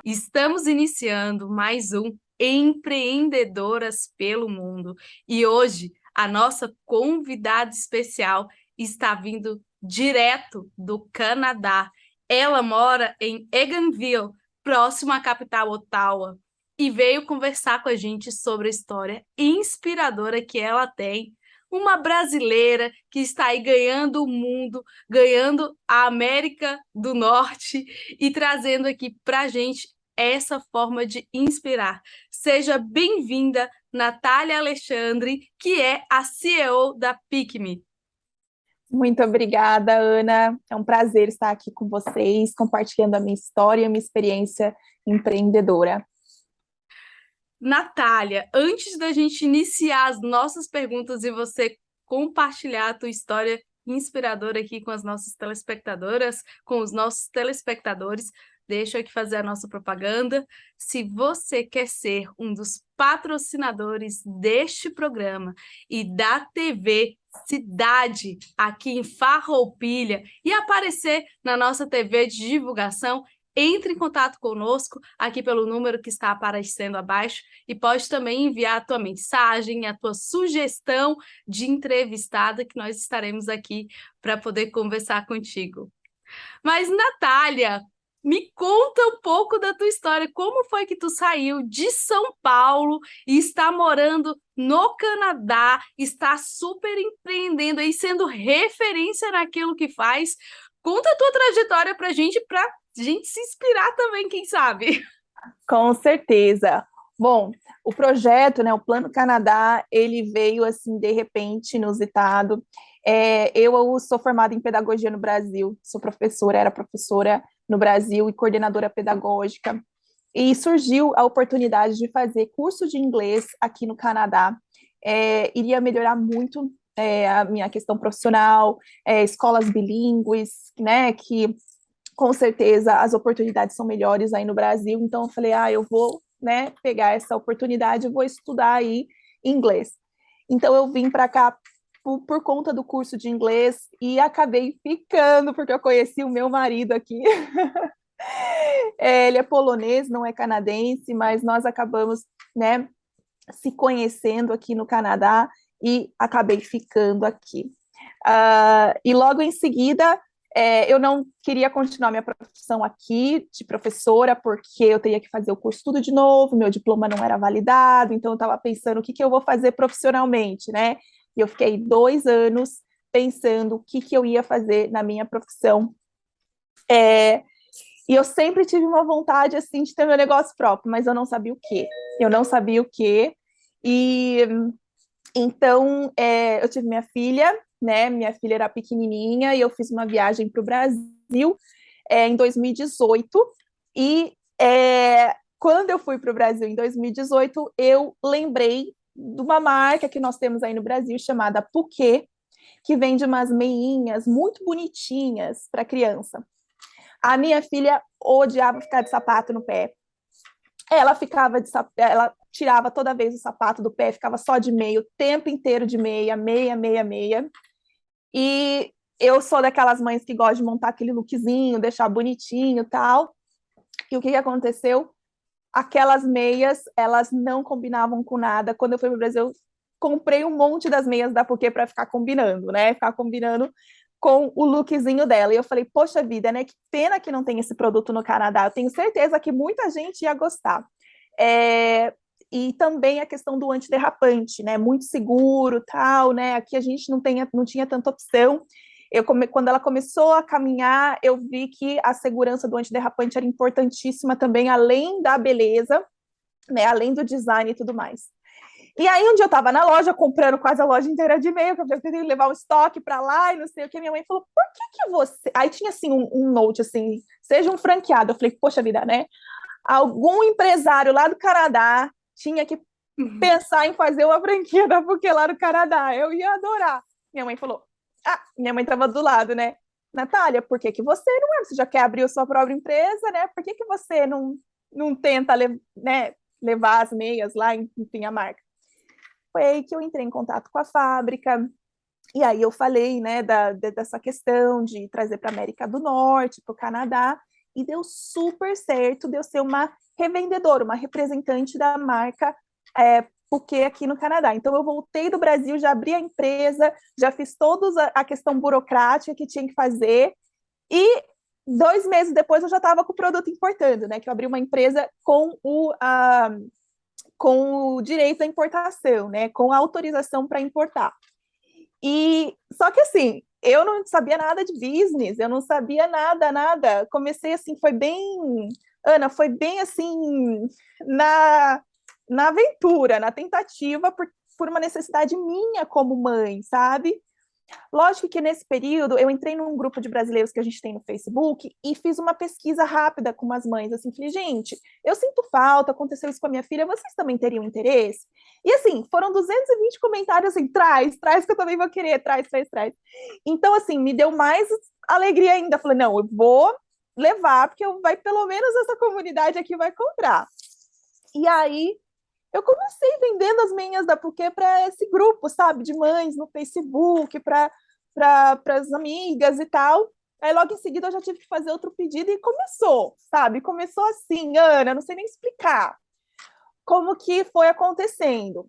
Estamos iniciando mais um Empreendedoras pelo Mundo e hoje a nossa convidada especial está vindo direto do Canadá. Ela mora em Eganville, próximo à capital Ottawa, e veio conversar com a gente sobre a história inspiradora que ela tem. Uma brasileira que está aí ganhando o mundo, ganhando a América do Norte e trazendo aqui para a gente essa forma de inspirar. Seja bem-vinda, Natália Alexandre, que é a CEO da PicMe. Muito obrigada, Ana. É um prazer estar aqui com vocês, compartilhando a minha história e a minha experiência empreendedora. Natália, antes da gente iniciar as nossas perguntas e você compartilhar a tua história inspiradora aqui com as nossas telespectadoras, com os nossos telespectadores, deixa eu aqui fazer a nossa propaganda. Se você quer ser um dos patrocinadores deste programa e da TV Cidade aqui em Farroupilha e aparecer na nossa TV de divulgação, entre em contato conosco aqui pelo número que está aparecendo abaixo e pode também enviar a tua mensagem, a tua sugestão de entrevistada que nós estaremos aqui para poder conversar contigo. Mas, Natália, me conta um pouco da tua história. Como foi que tu saiu de São Paulo e está morando no Canadá, está super empreendendo aí, sendo referência naquilo que faz? Conta a tua trajetória para a gente se inspirar também, quem sabe? Com certeza. Bom, o projeto, né, o Plano Canadá, ele veio assim de repente, inusitado. Eu sou formada em pedagogia no Brasil, sou professora, era professora no Brasil e coordenadora pedagógica. E surgiu a oportunidade de fazer curso de inglês aqui no Canadá. Iria melhorar muito a minha questão profissional, escolas bilíngues, né, que com certeza as oportunidades são melhores aí no Brasil, então eu falei, eu vou, né, pegar essa oportunidade, eu vou estudar aí inglês. Então eu vim para cá por conta do curso de inglês e acabei ficando, porque eu conheci o meu marido aqui. Ele é polonês, não é canadense, mas nós acabamos, né, se conhecendo aqui no Canadá e acabei ficando aqui. E logo em seguida, eu não queria continuar minha profissão aqui de professora, porque eu teria que fazer o curso tudo de novo, meu diploma não era validado, então eu estava pensando o que eu vou fazer profissionalmente, né? E eu fiquei 2 anos pensando o que eu ia fazer na minha profissão. E eu sempre tive uma vontade, assim, de ter meu negócio próprio, mas eu não sabia o quê. Eu não sabia o quê. E então, eu tive minha filha, né? Minha filha era pequenininha e eu fiz uma viagem para o Brasil em 2018. E quando eu fui para o Brasil em 2018, eu lembrei de uma marca que nós temos aí no Brasil chamada Puket, que vende umas meinhas muito bonitinhas para criança. A minha filha odiava ficar de sapato no pé. Ela tirava toda vez o sapato do pé, ficava só de meia, o tempo inteiro de meia, meia, meia, meia. E eu sou daquelas mães que gostam de montar aquele lookzinho, deixar bonitinho e tal. E o que aconteceu? Aquelas meias, elas não combinavam com nada. Quando eu fui para o Brasil, eu comprei um monte das meias da Puket para ficar combinando, né? Ficar combinando com o lookzinho dela. E eu falei, poxa vida, né? Que pena que não tem esse produto no Canadá. Eu tenho certeza que muita gente ia gostar. E também a questão do antiderrapante, né? Muito seguro, tal, né? Aqui a gente não tinha tanta opção. Quando ela começou a caminhar, eu vi que a segurança do antiderrapante era importantíssima também, além da beleza, né? Além do design e tudo mais. E aí, um dia eu estava na loja, comprando quase a loja inteira de e-mail, que eu tentei levar um estoque para lá e não sei o que. Minha mãe falou, por que você... Aí tinha, assim, um note, assim, seja um franqueado. Eu falei, poxa vida, né? Algum empresário lá do Canadá tinha que pensar em fazer uma franquia da Puket lá no Canadá. Eu ia adorar. Minha mãe falou, minha mãe estava do lado, né? Natália, por que você não é? Você já quer abrir a sua própria empresa, né? Por que você não tenta, né, levar as meias lá, enfim, a marca? Foi aí que eu entrei em contato com a fábrica, E aí eu falei, né, dessa questão de trazer para a América do Norte, para o Canadá, e deu super certo de eu ser uma revendedora, uma representante da marca Puket aqui no Canadá. Então eu voltei do Brasil, já abri a empresa, já fiz toda a questão burocrática que tinha que fazer, e 2 meses depois eu já estava com o produto importando, né, que eu abri uma empresa com o direito à importação, né, com a autorização para importar. E só que assim, eu não sabia nada de business, eu não sabia nada. Comecei assim, foi bem, Ana, foi bem assim na na aventura, na tentativa por uma necessidade minha como mãe, sabe? Lógico que nesse período eu entrei num grupo de brasileiros que a gente tem no Facebook e fiz uma pesquisa rápida com umas mães, assim, falei, gente, eu sinto falta, aconteceu isso com a minha filha, vocês também teriam interesse? E assim, foram 220 comentários assim, traz que eu também vou querer, traz. Então, assim, me deu mais alegria ainda, falei, não, eu vou levar, porque vai pelo menos essa comunidade aqui vai comprar. E aí eu comecei vendendo as meinhas da Puquê para esse grupo, sabe, de mães no Facebook, para as amigas e tal. Aí logo em seguida eu já tive que fazer outro pedido e começou, sabe? Começou assim, Ana, não sei nem explicar como que foi acontecendo.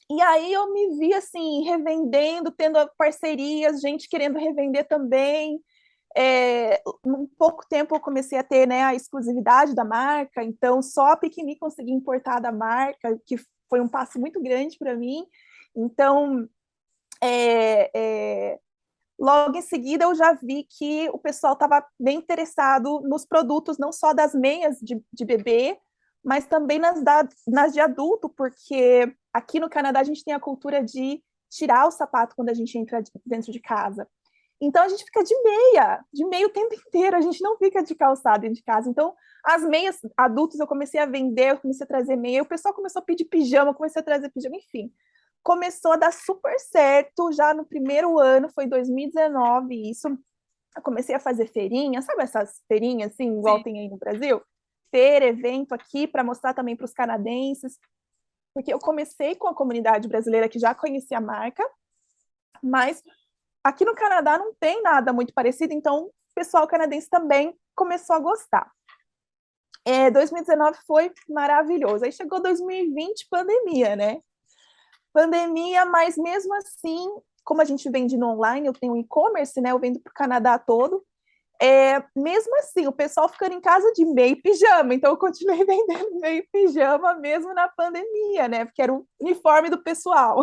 E aí eu me vi assim, revendendo, tendo parcerias, gente querendo revender também. Em pouco tempo eu comecei a ter, né, a exclusividade da marca, então só a Piquenique consegui importar da marca, que foi um passo muito grande para mim. Então, é, é, logo em seguida eu já vi que o pessoal estava bem interessado nos produtos, não só das meias de bebê, mas também nas de adulto, porque aqui no Canadá a gente tem a cultura de tirar o sapato quando a gente entra dentro de casa. Então a gente fica de meia o tempo inteiro, a gente não fica de calçado dentro de casa. Então, as meias adultos eu comecei a vender, eu comecei a trazer meia, o pessoal começou a pedir pijama, eu comecei a trazer pijama, enfim. Começou a dar super certo já no primeiro ano, foi 2019 isso. Eu comecei a fazer feirinha, sabe essas feirinhas assim, igual Sim. tem aí no Brasil? Feira, evento aqui para mostrar também para os canadenses, porque eu comecei com a comunidade brasileira que já conhecia a marca, mas aqui no Canadá não tem nada muito parecido, então o pessoal canadense também começou a gostar. 2019 foi maravilhoso. Aí chegou 2020, pandemia, né? Pandemia, mas mesmo assim, como a gente vende no online, eu tenho e-commerce, né? Eu vendo para o Canadá todo. Mesmo assim, o pessoal ficando em casa de meio pijama, então eu continuei vendendo meio pijama mesmo na pandemia, né? Porque era o uniforme do pessoal,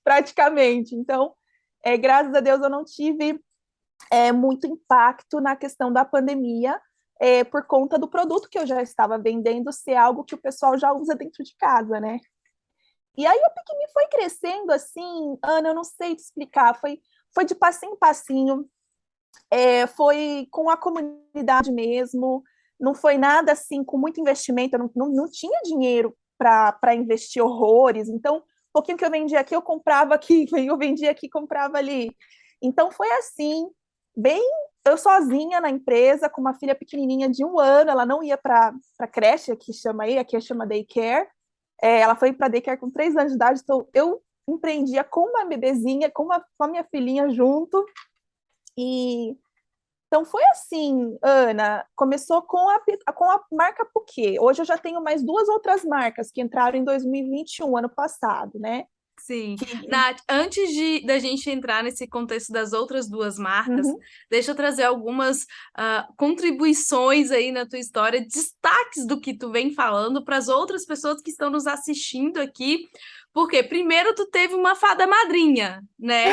praticamente. Então, graças a Deus eu não tive muito impacto na questão da pandemia, por conta do produto que eu já estava vendendo ser algo que o pessoal já usa dentro de casa, né? E aí o Piquenique foi crescendo assim, Ana, eu não sei te explicar, foi de passinho em passinho, foi com a comunidade mesmo, não foi nada assim com muito investimento, eu não tinha dinheiro para investir horrores, então, um pouquinho que eu vendia aqui, eu comprava aqui, eu vendia aqui, comprava ali. Então, foi assim, bem eu sozinha na empresa, com uma filha pequenininha de 1 ano, ela não ia para creche, aqui chama daycare, ela foi para daycare com 3 anos de idade, então eu empreendia com uma bebezinha, com a minha filhinha junto, e então foi assim, Ana, começou com a marca Puquê. Hoje eu já tenho mais 2 outras marcas que entraram em 2021, ano passado, né? Sim. Que... Nath, antes da gente entrar nesse contexto das outras duas marcas, Uhum. deixa eu trazer algumas contribuições aí na tua história, destaques do que tu vem falando para as outras pessoas que estão nos assistindo aqui. Porque primeiro tu teve uma fada madrinha, né?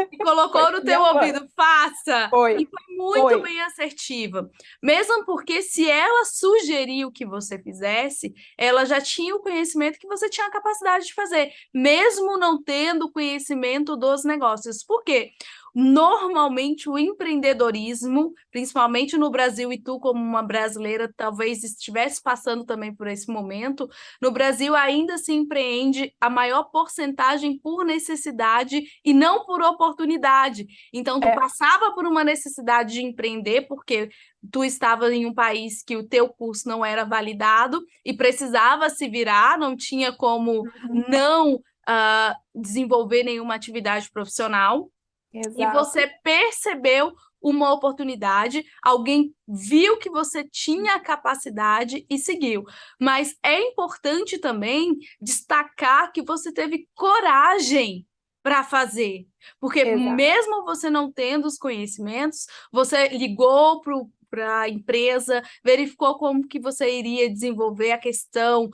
E colocou Foi no teu minha mãe. ouvido, faça! E Foi, foi muito foi. bem assertiva. Mesmo porque se ela sugeriu que você fizesse, ela já tinha o conhecimento que você tinha a capacidade de fazer, mesmo não tendo conhecimento dos negócios. Por quê? Normalmente o empreendedorismo, principalmente no Brasil, e tu como uma brasileira talvez estivesse passando também por esse momento, no Brasil ainda se empreende a maior porcentagem por necessidade e não por oportunidade. Então, tu É. passava por uma necessidade de empreender, porque tu estava em um país que o teu curso não era validado e precisava se virar, não tinha como Uhum. não desenvolver nenhuma atividade profissional. e Exato. você percebeu uma oportunidade, alguém viu que você tinha capacidade e seguiu. Mas é importante também destacar que você teve coragem para fazer, porque Exato. mesmo você não tendo os conhecimentos, você ligou para a empresa, verificou como que você iria desenvolver a questão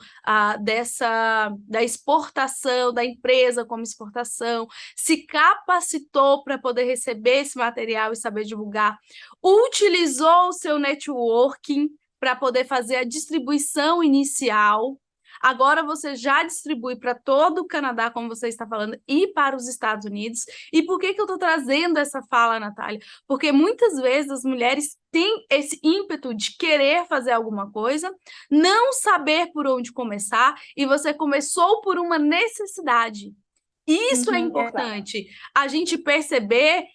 da exportação, da empresa como exportação, se capacitou para poder receber esse material e saber divulgar, utilizou o seu networking para poder fazer a distribuição inicial. Agora você já distribui para todo o Canadá, como você está falando, e para os Estados Unidos. E por que eu estou trazendo essa fala, Natália? Porque muitas vezes as mulheres têm esse ímpeto de querer fazer alguma coisa, não saber por onde começar, e você começou por uma necessidade. Isso é Uhum, exato. importante, a gente perceber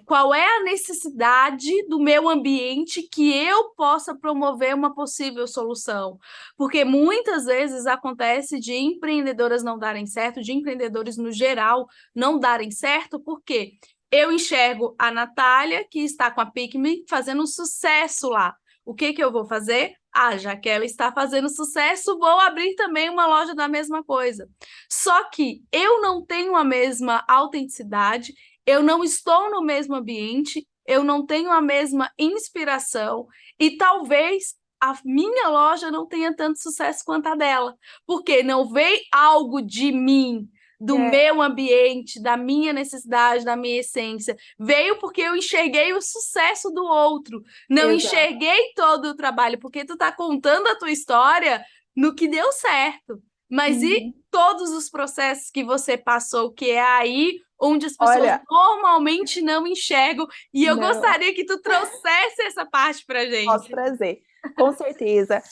qual é a necessidade do meu ambiente que eu possa promover uma possível solução. Porque muitas vezes acontece de empreendedoras não darem certo, de empreendedores no geral não darem certo, porque eu enxergo a Natália, que está com a Pickme, fazendo sucesso lá. O que que eu vou fazer? Ah, já que ela está fazendo sucesso, vou abrir também uma loja da mesma coisa. Só que eu não tenho a mesma autenticidade, eu não estou no mesmo ambiente, eu não tenho a mesma inspiração e talvez a minha loja não tenha tanto sucesso quanto a dela, porque não veio algo de mim, do É, meu ambiente, da minha necessidade, da minha essência. Veio porque eu enxerguei o sucesso do outro, não exato. enxerguei todo o trabalho, porque tu tá contando a tua história no que deu certo. Mas e Uhum. todos os processos que você passou, que é aí onde as pessoas Olha, normalmente não enxergam, e eu não. gostaria que tu trouxesse essa parte pra Posso gente. trazer, com certeza.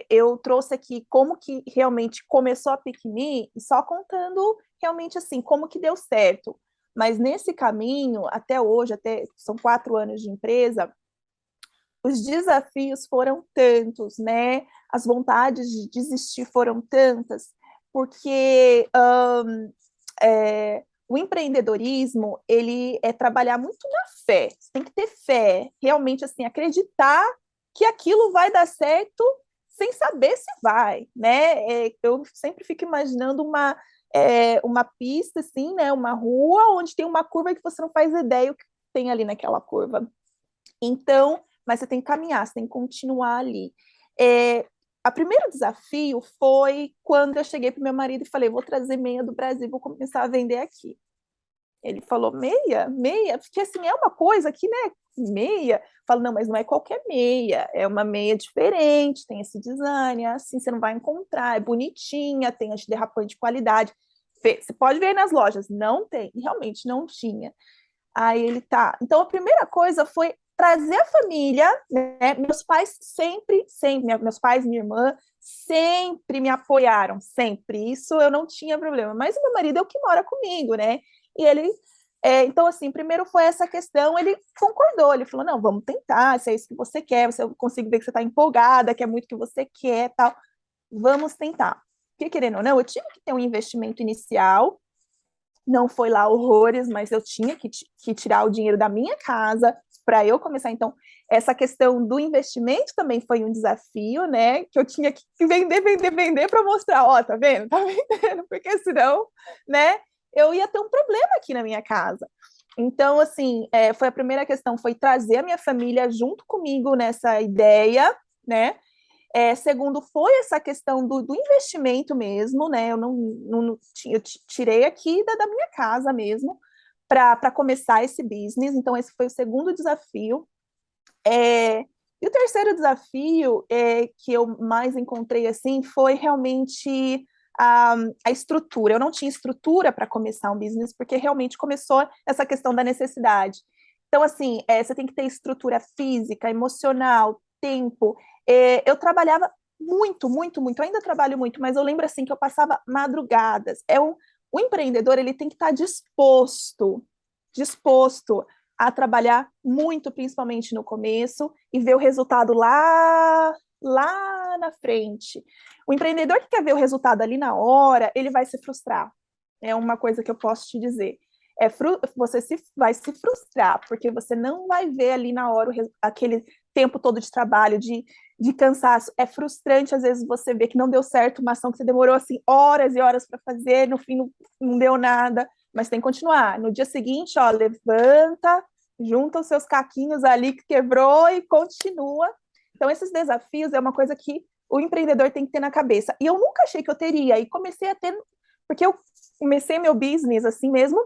Eu trouxe aqui como que realmente começou a Pick Me, só contando realmente assim, como que deu certo. Mas nesse caminho, até hoje, até são 4 anos de empresa, os desafios foram tantos, né? As vontades de desistir foram tantas, porque o empreendedorismo, ele é trabalhar muito na fé. Você tem que ter fé, realmente assim, acreditar que aquilo vai dar certo sem saber se vai, né? Eu sempre fico imaginando uma pista, assim, né? Uma rua onde tem uma curva que você não faz ideia o que tem ali naquela curva. Então, mas você tem que caminhar, você tem que continuar ali. É, o primeiro desafio foi quando eu cheguei para o meu marido e falei, vou trazer meia do Brasil, vou começar a vender aqui. Ele falou, meia? Meia? Porque assim, é uma coisa que, né, meia. Eu falo, não, mas não é qualquer meia, é uma meia diferente, tem esse design, é assim, você não vai encontrar, é bonitinha, tem antiderrapante de qualidade. Você pode ver nas lojas, não tem, realmente não tinha. Aí ele tá. Então a primeira coisa foi trazer a família, né? Meus pais sempre, meus pais, minha irmã, sempre me apoiaram, sempre. Isso eu não tinha problema. Mas o meu marido é o que mora comigo, né? E ele. Então, assim, primeiro foi essa questão, ele concordou, ele falou, não, vamos tentar, se é isso que você quer, eu consigo ver que você está empolgada, que é muito o que você quer, tal, vamos tentar. Porque, querendo ou não, eu tive que ter um investimento inicial, não foi lá horrores, mas eu tinha que tirar o dinheiro da minha casa para eu começar. Então, essa questão do investimento também foi um desafio, né? Que eu tinha que vender para mostrar, ó, tá vendo? Tá vendendo, porque senão, né? Eu ia ter um problema aqui na minha casa. Então, assim, foi a primeira questão, foi trazer a minha família junto comigo nessa ideia, né? Segundo, foi essa questão do investimento mesmo, né? Eu não eu tirei aqui da minha casa mesmo para começar esse business. Então, esse foi o segundo desafio. E o terceiro desafio que eu mais encontrei assim foi realmente a estrutura. Eu não tinha estrutura para começar um business, porque realmente começou essa questão da necessidade. Então, assim, você tem que ter estrutura física, emocional, tempo. Eu trabalhava muito, muito, muito, ainda trabalho muito, mas eu lembro assim que eu passava madrugadas. O empreendedor ele tem que estar disposto a trabalhar muito, principalmente no começo, e ver o resultado lá na frente. O empreendedor que quer ver o resultado ali na hora, ele vai se frustrar. É uma coisa que eu posso te dizer. Vai se frustrar, porque você não vai ver ali na hora aquele tempo todo de trabalho, de cansaço. É frustrante, às vezes, você ver que não deu certo uma ação que você demorou assim horas e horas para fazer, no fim não deu nada, mas tem que continuar. No dia seguinte, ó, levanta, junta os seus caquinhos ali que quebrou e continua. Então, esses desafios é uma coisa que o empreendedor tem que ter na cabeça. E eu nunca achei que eu teria, e comecei a ter, porque eu comecei meu business assim mesmo,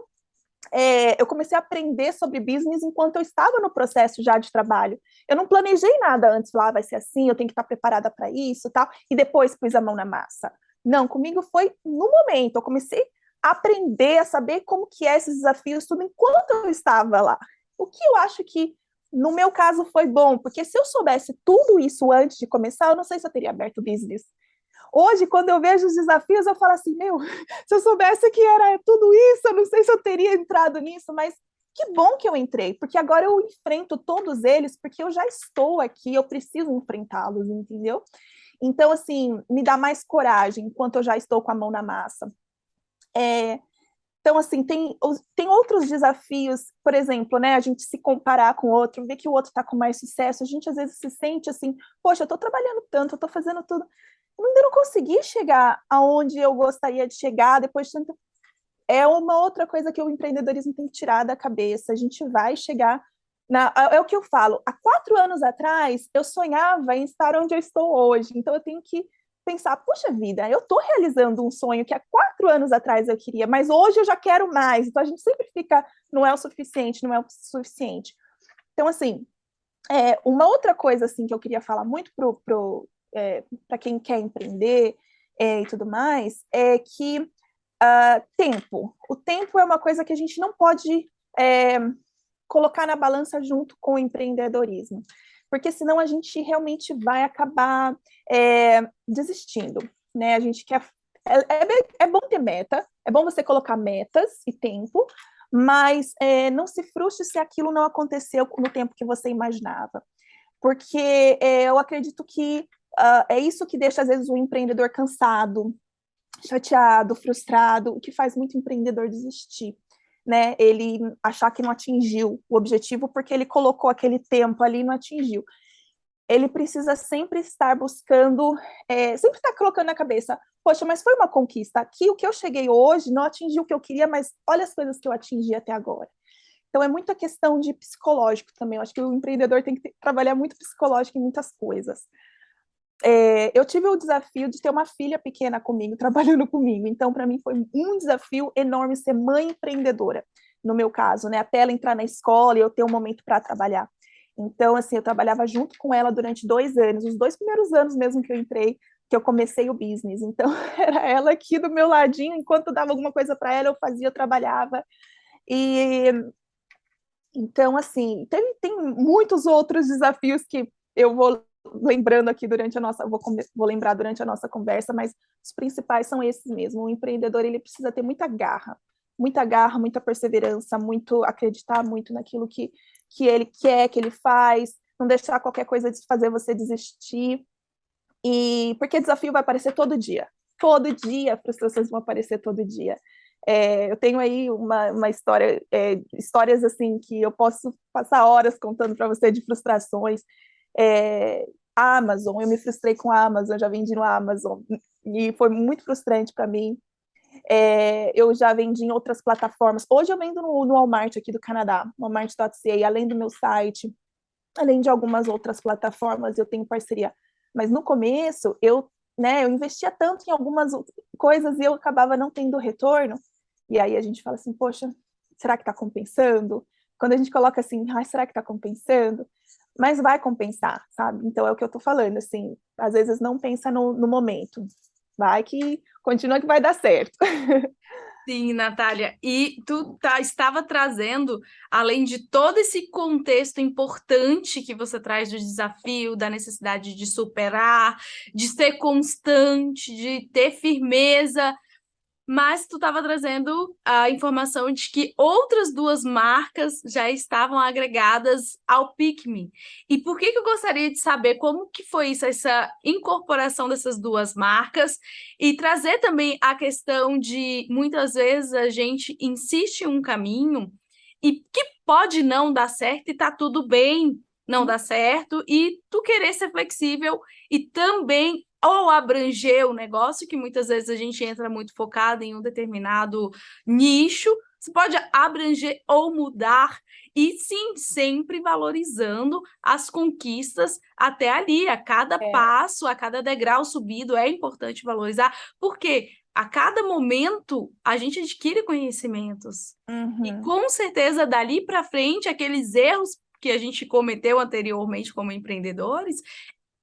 eu comecei a aprender sobre business enquanto eu estava no processo já de trabalho. Eu não planejei nada antes, lá vai ser assim, eu tenho que estar preparada para isso, tal, e depois pus a mão na massa. Não, comigo foi no momento, eu comecei a aprender, a saber como que é esses desafios, tudo enquanto eu estava lá. O que eu acho que, no meu caso, foi bom, porque se eu soubesse tudo isso antes de começar, eu não sei se eu teria aberto o business. Hoje, quando eu vejo os desafios, eu falo assim, meu, se eu soubesse que era tudo isso, eu não sei se eu teria entrado nisso, mas que bom que eu entrei, porque agora eu enfrento todos eles, porque eu já estou aqui, eu preciso enfrentá-los, entendeu? Então, assim, me dá mais coragem enquanto eu já estou com a mão na massa. Então, assim, tem outros desafios, por exemplo, né, a gente se comparar com o outro, ver que o outro está com mais sucesso, a gente às vezes se sente assim, poxa, eu estou trabalhando tanto, eu estou fazendo tudo, eu ainda não consegui chegar aonde eu gostaria de chegar depois de tanto... É uma outra coisa que o empreendedorismo tem que tirar da cabeça, a gente vai chegar... É o que eu falo, há 4 anos atrás, eu sonhava em estar onde eu estou hoje, então eu tenho que pensar, puxa vida, eu estou realizando um sonho que há 4 anos atrás eu queria, mas hoje eu já quero mais. Então a gente sempre fica, não é o suficiente, não é o suficiente. Então, assim, uma outra coisa assim que eu queria falar muito para quem quer empreender e tudo mais, é que tempo. O tempo é uma coisa que a gente não pode colocar na balança junto com o empreendedorismo, porque senão a gente realmente vai acabar desistindo, né? A gente quer... É bom ter meta, é bom você colocar metas e tempo, mas não se frustre se aquilo não aconteceu no tempo que você imaginava, porque eu acredito que é isso que deixa, às vezes, o empreendedor cansado, chateado, frustrado, o que faz muito empreendedor desistir, né? Ele achar que não atingiu o objetivo porque ele colocou aquele tempo ali e não atingiu. Ele precisa sempre estar buscando, sempre estar colocando na cabeça, poxa, mas foi uma conquista. Aqui, o que eu cheguei hoje não atingiu o que eu queria, mas olha as coisas que eu atingi até agora. Então, é muita questão de psicológico também. Eu acho que o empreendedor tem que trabalhar muito psicológico em muitas coisas. Eu tive o desafio de ter uma filha pequena comigo, trabalhando comigo. Então, para mim, foi um desafio enorme ser mãe empreendedora, no meu caso, né? Até ela entrar na escola e eu ter um momento para trabalhar. Então, assim, eu trabalhava junto com ela durante 2 anos, os 2 primeiros anos mesmo que eu entrei, que eu comecei o business. Então, era ela aqui do meu ladinho, enquanto eu dava alguma coisa para ela, eu fazia, eu trabalhava. E então, assim, tem muitos outros desafios que eu vou lembrando aqui durante a nossa, vou lembrar durante a nossa conversa, mas os principais são esses mesmo. O empreendedor, ele precisa ter muita garra, muita perseverança, muito acreditar muito naquilo que ele quer, que ele faz, não deixar qualquer coisa de fazer você desistir. E porque desafio vai aparecer todo dia, frustrações vão aparecer todo dia. Eu tenho aí uma história, histórias assim que eu posso passar horas contando para você de frustrações. A Amazon, eu me frustrei com a Amazon, já vendi no Amazon e foi muito frustrante para mim. Eu já vendi em outras plataformas. Hoje eu vendo no Walmart aqui do Canadá, walmart.ca, além do meu site, além de algumas outras plataformas, eu tenho parceria. Mas no começo, eu investia tanto em algumas coisas e eu acabava não tendo retorno. E aí a gente fala assim, poxa, será que está compensando? Quando a gente coloca assim, será que está compensando? Mas vai compensar, sabe? Então é o que eu estou falando, assim, às vezes não pensa no momento. Vai que continua que vai dar certo. Sim, Natália. E tu estava trazendo, além de todo esse contexto importante que você traz do desafio, da necessidade de superar, de ser constante, de ter firmeza, Mas tu estava trazendo a informação de que outras duas marcas já estavam agregadas ao Pick.Me. E por que eu gostaria de saber como que foi isso, essa incorporação dessas duas marcas e trazer também a questão de muitas vezes a gente insiste em um caminho e que pode não dar certo e tá tudo bem não dar certo e tu querer ser flexível e também ou abranger o negócio, que muitas vezes a gente entra muito focado em um determinado nicho, você pode abranger ou mudar, e sim, sempre valorizando as conquistas até ali, a cada passo, a cada degrau subido, é importante valorizar, porque a cada momento a gente adquire conhecimentos. E com certeza, dali para frente, aqueles erros que a gente cometeu anteriormente como empreendedores,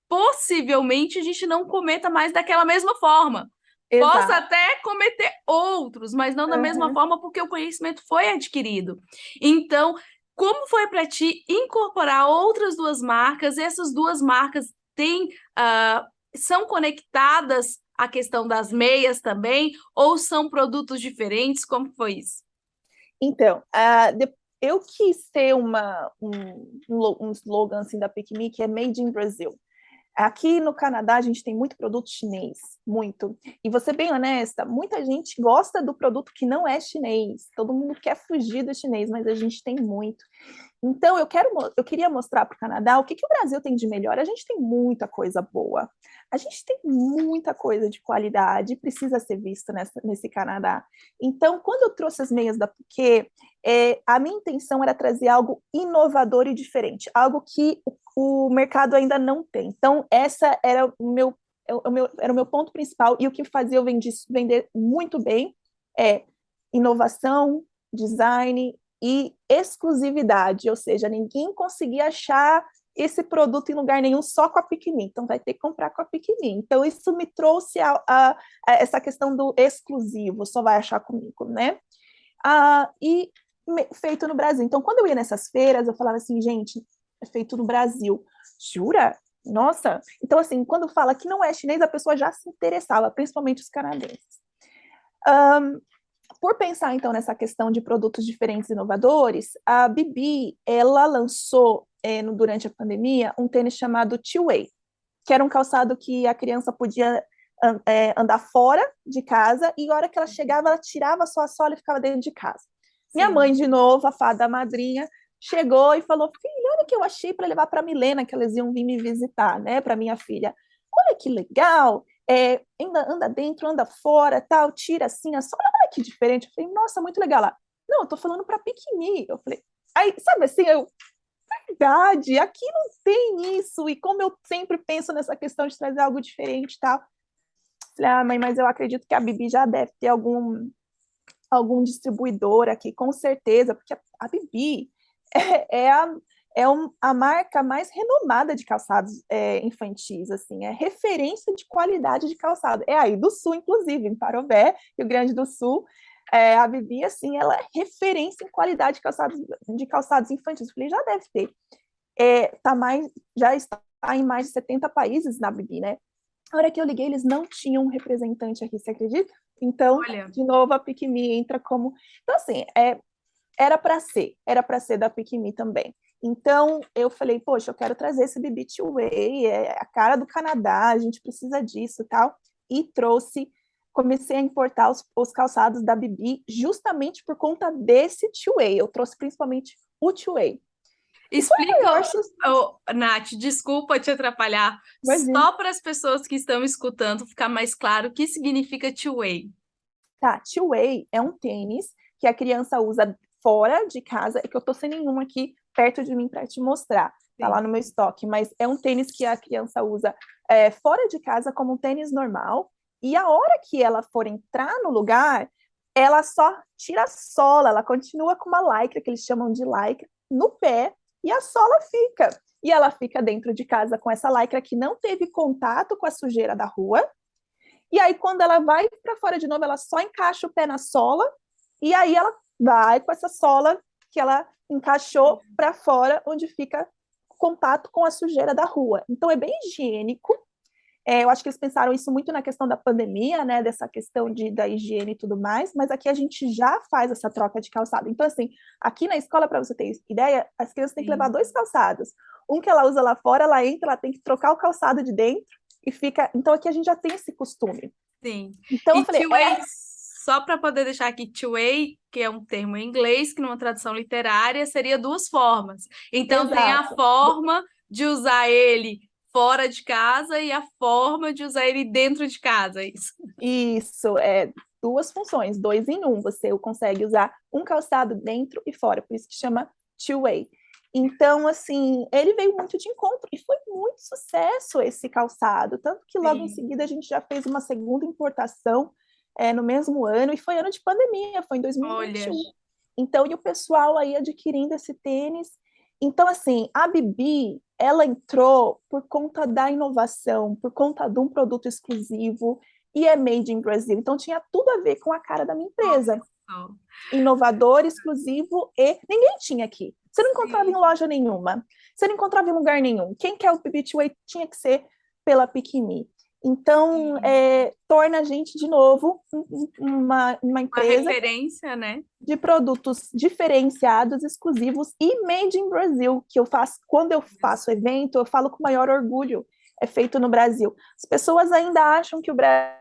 possivelmente a gente não cometa mais daquela mesma forma. Possa Exato. até cometer outros, mas não da mesma forma, porque o conhecimento foi adquirido. Então, como foi para ti incorporar outras duas marcas? Essas duas marcas têm, são conectadas à questão das meias também, ou são produtos diferentes? Como foi isso? Então, eu quis ter um slogan assim, da Pick.Me que é Made in Brazil. Aqui no Canadá, a gente tem muito produto chinês, muito. E vou ser bem honesta, muita gente gosta do produto que não é chinês. Todo mundo quer fugir do chinês, mas a gente tem muito. Então, eu queria mostrar para o Canadá o que o Brasil tem de melhor. A gente tem muita coisa boa. A gente tem muita coisa de qualidade, precisa ser visto nesse Canadá. Então, quando eu trouxe as meias da Piquet, a minha intenção era trazer algo inovador e diferente, algo que o mercado ainda não tem. Então, essa era era o meu ponto principal, e o que fazia eu vender muito bem é inovação, design e exclusividade, ou seja, ninguém conseguia achar esse produto em lugar nenhum, só com a Pick.Me, então vai ter que comprar com a Pick.Me. Então isso me trouxe a essa questão do exclusivo, só vai achar comigo, né? E feito no Brasil. Então quando eu ia nessas feiras, eu falava assim, gente, é feito no Brasil. Jura? Nossa! Então assim, quando fala que não é chinês, a pessoa já se interessava, principalmente os canadenses. Por pensar, então, nessa questão de produtos diferentes e inovadores, a Bibi, ela lançou, durante a pandemia, um tênis chamado Two-Way, que era um calçado que a criança podia andar fora de casa, e a hora que ela chegava, ela tirava só a sola e ficava dentro de casa. Sim. Minha mãe, de novo, a fada madrinha, chegou e falou, filha, olha o que eu achei para levar para a Milena, que elas iam vir me visitar, né, para minha filha. Olha que legal, anda dentro, anda fora, tal, tira assim, olha que diferente. Eu falei, nossa, muito legal lá. Não, eu tô falando para Pick.Me. Eu falei, aí, sabe assim, verdade, aqui não tem isso. E como eu sempre penso nessa questão de trazer algo diferente, tal. Falei, mãe, mas eu acredito que a Bibi já deve ter algum distribuidor aqui, com certeza, porque a Bibi é a marca mais renomada de calçados infantis, assim, é referência de qualidade de calçado. É aí do Sul, inclusive, em Parobé, Rio Grande do Sul, a Bibi, assim, ela é referência em qualidade de calçados infantis. Eu falei, já deve ter. Já está em mais de 70 países na Bibi, né? A hora que eu liguei, eles não tinham um representante aqui, você acredita? Então, olha, de novo, a Pick.Me entra como... Então, assim, era para ser da Pick.Me também. Então, eu falei, poxa, eu quero trazer esse Bibi Two-Way, é a cara do Canadá, a gente precisa disso e tal. E comecei a importar os calçados da Bibi justamente por conta desse Two-Way. Eu trouxe principalmente o Two-Way. Explica, Nath, desculpa te atrapalhar, Imagina. só para as pessoas que estão escutando ficar mais claro o que significa Two-Way. Tá, Two-Way é um tênis que a criança usa fora de casa, e que eu tô sem nenhum aqui perto de mim para te mostrar, tá lá no meu estoque, mas é um tênis que a criança usa fora de casa como um tênis normal, e a hora que ela for entrar no lugar, ela só tira a sola, ela continua com uma lycra, que eles chamam de lycra, no pé, e a sola fica. E ela fica dentro de casa com essa lycra que não teve contato com a sujeira da rua, e aí quando ela vai para fora de novo, ela só encaixa o pé na sola, e aí ela vai com essa sola que ela encaixou para fora, onde fica contato com a sujeira da rua. Então é bem higiênico, Eu acho que eles pensaram isso muito na questão da pandemia, né, dessa questão da higiene e tudo mais, mas aqui a gente já faz essa troca de calçado. Então, assim, aqui na escola, para você ter ideia, as crianças têm que levar Sim. 2 calçados. Um que ela usa lá fora, ela entra, ela tem que trocar o calçado de dentro e fica. Então, aqui a gente já tem esse costume. Sim. Então, eu E falei, two-way, só para poder deixar aqui, two-way, que é um termo em inglês, que numa tradução literária seria duas formas. Então, tem a exato. forma de usar ele fora de casa e a forma de usar ele dentro de casa, é isso. Isso, 2 funções, 2 em 1. Você consegue usar um calçado dentro e fora, por isso que chama two-way. Então, assim, ele veio muito de encontro e foi muito sucesso esse calçado, tanto que logo em Sim. seguida a gente já fez uma segunda importação no mesmo ano, e foi ano de pandemia, foi em Olha, 2021. Então, e o pessoal aí adquirindo esse tênis. Então, assim, a Bibi, ela entrou por conta da inovação, por conta de um produto exclusivo, e é made in Brazil. Então, tinha tudo a ver com a cara da minha empresa. ó, Inovador, exclusivo e ninguém tinha aqui. Você não encontrava em sim. loja nenhuma. Você não encontrava em lugar nenhum. Quem quer o PBT tinha que ser pela Piquimi. Então, Sim. torna a gente, de novo, uma Uma empresa referência, né? de produtos diferenciados, exclusivos e made in Brasil, que eu faço, quando eu faço evento, eu falo com maior orgulho, é feito no Brasil. As pessoas ainda acham que o Brasil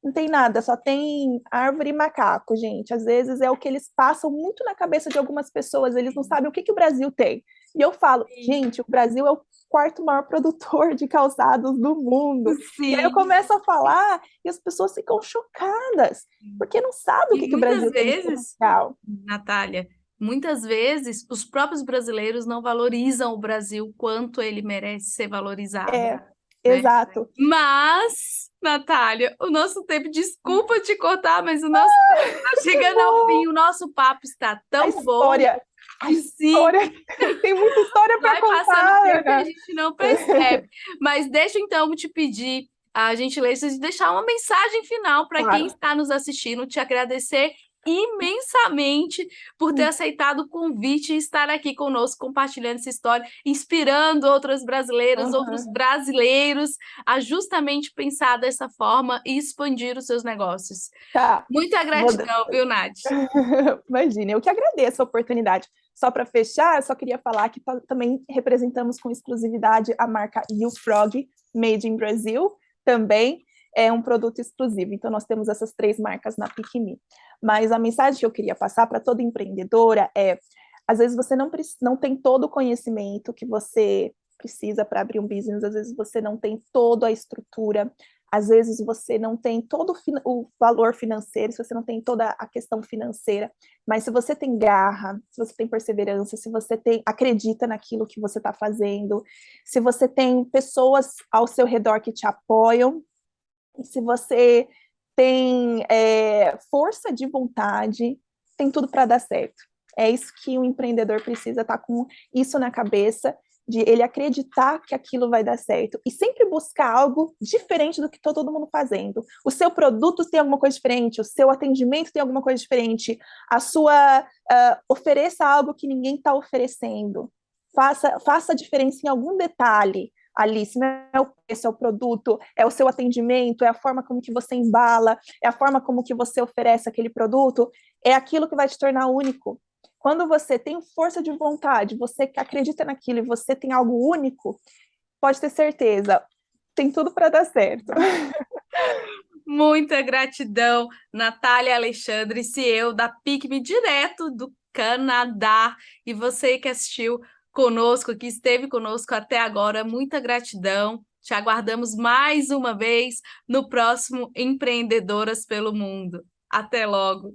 não tem nada, só tem árvore e macaco, gente. Às vezes é o que eles passam muito na cabeça de algumas pessoas, eles não sabem o que o Brasil tem. E eu falo, Sim. gente, o Brasil é o quarto maior produtor de calçados do mundo. E aí eu Sim. começo a falar e as pessoas ficam chocadas, porque não sabem o E que o muitas Brasil tem de vezes, potencial. Natália, muitas vezes os próprios brasileiros não valorizam o Brasil quanto ele merece ser valorizado, É, né? exato. Mas, Natália, o nosso tempo, desculpa te cortar, mas o nosso tempo está Que chegando ao bom! fim. O nosso papo está A tão bom história, a que sim, história, tem muita história para vai passando o contar, tempo e a Ana. gente não percebe. Mas deixa então eu te pedir a gentileza de deixar uma mensagem final para quem Claro. está nos assistindo, te agradecer imensamente por ter aceitado o convite e estar aqui conosco compartilhando essa história, inspirando outras brasileiras, outros Uhum. brasileiros a justamente pensar dessa forma e expandir os seus negócios. Tá. Muita Vou... gratidão, viu, Nath? Imagina, eu que agradeço a oportunidade. Só para fechar, eu só queria falar que também representamos com exclusividade a marca YouFrog, Made in Brazil, também é um produto exclusivo. Então, nós temos essas 3 marcas na Piquimi. Mas a mensagem que eu queria passar para toda empreendedora às vezes você não tem todo o conhecimento que você precisa para abrir um business, às vezes você não tem toda a estrutura, às vezes você não tem todo o valor financeiro, se você não tem toda a questão financeira, mas se você tem garra, se você tem perseverança, se você acredita naquilo que você está fazendo, se você tem pessoas ao seu redor que te apoiam, se você tem força de vontade, tem tudo para dar certo. É isso que o empreendedor precisa estar com isso na cabeça, de ele acreditar que aquilo vai dar certo e sempre buscar algo diferente do que está todo mundo fazendo. O seu produto tem alguma coisa diferente, o seu atendimento tem alguma coisa diferente, ofereça algo que ninguém está oferecendo. Faça a diferença em algum detalhe ali, se não é o preço, é o produto, é o seu atendimento, é a forma como que você embala, é a forma como que você oferece aquele produto, é aquilo que vai te tornar único. Quando você tem força de vontade, você acredita naquilo e você tem algo único, pode ter certeza, tem tudo para dar certo. Muita gratidão, Natália Alexandre, CEO da PicMe, direto do Canadá. E você que assistiu conosco, que esteve conosco até agora, muita gratidão. Te aguardamos mais uma vez no próximo Empreendedoras pelo Mundo. Até logo!